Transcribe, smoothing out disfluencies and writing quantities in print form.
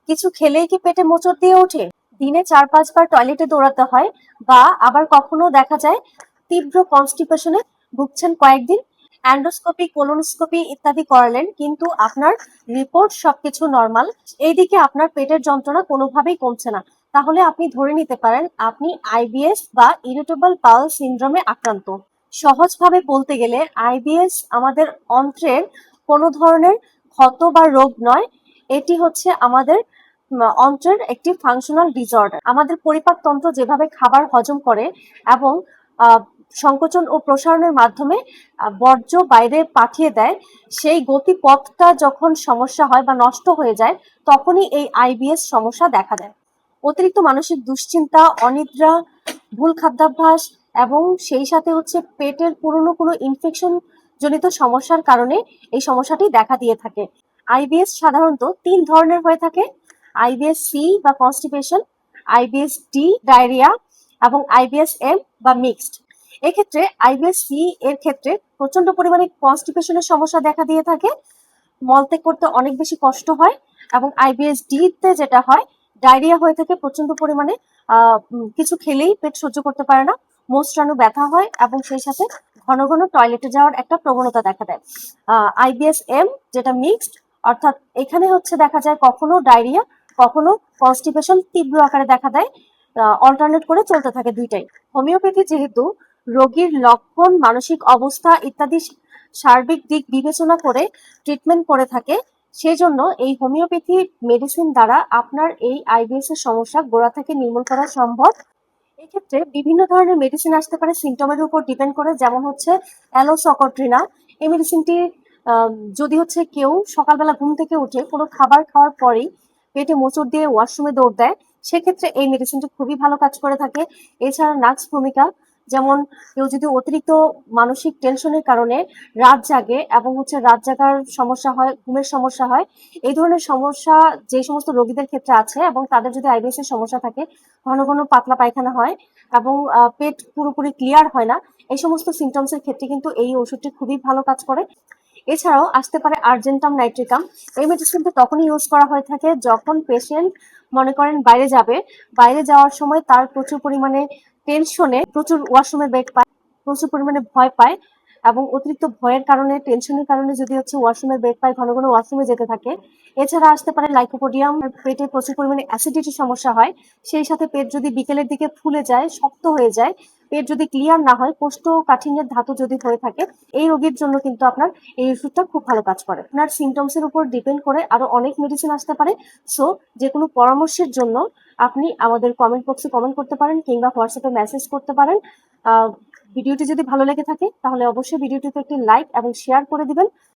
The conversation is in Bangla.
কিছু খেলেই কি পেটে মোচড় দিয়ে ওঠে? দিনে ৪-৫ বার টয়লেটে দৌড়াতে হয়, বা আবার কখনো দেখা যায় তীব্র কনস্টিপেশনে ভুগছেন কয়েকদিন, অ্যান্ডোস্কোপি, কোলোনোস্কোপি ইত্যাদি করালেন, কিন্তু আপনার রিপোর্ট সবকিছু নরমাল, এইদিকে আপনার পেটের যন্ত্রণা কোনোভাবেই কমছে না, তাহলে আপনি ধরে নিতে পারেন আপনি আইবিএস বা ইরিটেবল বাউল সিনড্রোমে আক্রান্ত। সহজভাবে বলতে গেলে আইবিএস আমাদের অন্ত্রের কোনো ধরনের ক্ষত বা রোগ নয়, এটি হচ্ছে আমাদের অন্ত্রের একটি ফাংশনাল ডিসঅর্ডার। আমাদের পরিপাকতন্ত্র যেভাবে খাবার হজম করে এবং সংকোচন ও প্রসারণের মাধ্যমে বর্জ্য বাইরে পাঠিয়ে দেয়, সেই গতিপথটা যখন সমস্যা হয় বা নষ্ট হয়ে যায়, তখনই এই আইবিএস সমস্যা দেখা দেয়। অতিরিক্ত মানসিক দুশ্চিন্তা, অনিদ্রা, ভুল খাদ্যাভ্যাস এবং সেই সাথে হচ্ছে পেটের পুরনো কোনো ইনফেকশন জনিত সমস্যার কারণে এই সমস্যাটি দেখা দিয়ে থাকে। আইবিএস সাধারণত ৩ ধরনের হয়ে থাকে: আইবিএস সি বা কনস্টিপেশন, আইবিএস ডি ডায়রিয়া এবং আইবিএস এম বা মিক্সড। এক্ষেত্রে আইবিএস সি এর ক্ষেত্রে প্রচন্ড পরিমাণে কনস্টিপেশনের সমস্যা দেখা দিয়ে থাকে, মলত্যাগ করতে অনেক বেশি কষ্ট হয়, এবং আইবিএস ডি তে যেটা হয়, ডায়রিয়া হয়ে থাকে প্রচন্ড পরিমাণে, কিছু খেলেই পেট সহ্য করতে পারে না, মোচড়ানো ব্যথা হয় এবং সেই সাথে ঘন ঘন টয়লেটে যাওয়ার একটা প্রবণতা দেখা দেয়। আইবিএস এম যেটা মিক্সড, অর্থাৎ এখানে হচ্ছে দেখা যায় কখনো ডায়রিয়া, কখনো কনস্টিপেশন তীব্র আকারে দেখা দেয়, অল্টারনেট করে চলতে থাকে দুইটাই। হোমিওপ্যাথি যেহেতু রোগীর লক্ষণ, মানসিক অবস্থা ইত্যাদি সার্বিক দিক বিবেচনা করে ট্রিটমেন্ট করে থাকে, সেজন্য এই হোমিওপ্যাথি মেডিসিন দ্বারা আপনার এই আইবিএস এর সমস্যা গোড়া থেকে নির্মূল করা সম্ভব। এক্ষেত্রে বিভিন্ন ধরনের মেডিসিন আসতে পারে সিমটমের উপর ডিপেন্ড করে, যেমন হচ্ছে অ্যালোসকট্রিনা। এই মেডিসিনটি যদি হচ্ছে কেউ সকালবেলা ঘুম থেকে উঠে কোনো খাবার খাওয়ার পরেই পেটে মোচড় দিয়ে ওয়াশরুমে দৌড় দেয়, সেক্ষেত্রে এই মেডিসিনটি খুবই ভালো কাজ করে থাকে। এছাড়া নাক্স ভূমিকা, যেমন কেউ যদি অতিরিক্ত মানসিক টেনশনের কারণে রাত জাগে এবং হচ্ছে রাত জাগার সমস্যা হয়, ঘুমের সমস্যা হয়, এই ধরনের সমস্যা যে সমস্ত রোগীদের ক্ষেত্রে আছে এবং তাদের যদি আইবিএস এর সমস্যা থাকে, ঘন ঘন পাতলা পায়খানা হয় এবং পেট পুরোপুরি ক্লিয়ার হয় না, এই সমস্ত সিমটমস এর ক্ষেত্রে কিন্তু এই ওষুধটি খুবই ভালো কাজ করে। এছাড়াও আসতে পারে আর্জেন্টাম নাইট্রিকাম। এই মেডিসিনটি তখনই ইউজ করা হয়ে থাকে যখন পেশেন্ট মনে করেন বাইরে যাবে, বাইরে যাওয়ার সময় তার প্রচুর পরিমাণে টেনশনে প্রচুর ওয়াশরুমে বেগ পায়, প্রচুর পরিমাণে ভয় পায়, এবং অতিরিক্ত ভয়ের কারণে, টেনশনের কারণে যদি হচ্ছে ওয়াশরুমে বেগ পায়, ঘন ঘন ওয়াশরুমে যেতে থাকে। এছাড়া আসতে পারে লাইকোপোডিয়াম, পেটে প্রচুর পরিমাণে অ্যাসিডিটি সমস্যা হয়, সেই সাথে পেট যদি বিকেলের দিকে ফুলে যায়, শক্ত হয়ে যায়, পেট যদি ক্লিয়ার না হয়, কোষ্ঠকাঠিন্যের ধাতু যদি হয়ে থাকে, এই রোগীর জন্য কিন্তু আপনার এই ওষুধটা খুব ভালো কাজ করে। আপনার সিমটমস এর উপর ডিপেন্ড করে আরো অনেক মেডিসিন আসতে পারে। সো যে কোনো পরামর্শের জন্য আপনি আমাদের কমেন্ট বক্সে কমেন্ট করতে পারেন কিংবা হোয়াটসঅ্যাপে মেসেজ করতে পারেন। ভিডিওটি যদি ভালো লেগে থাকে তাহলে অবশ্যই ভিডিওটিতে একটি লাইক এবং শেয়ার করে দিবেন।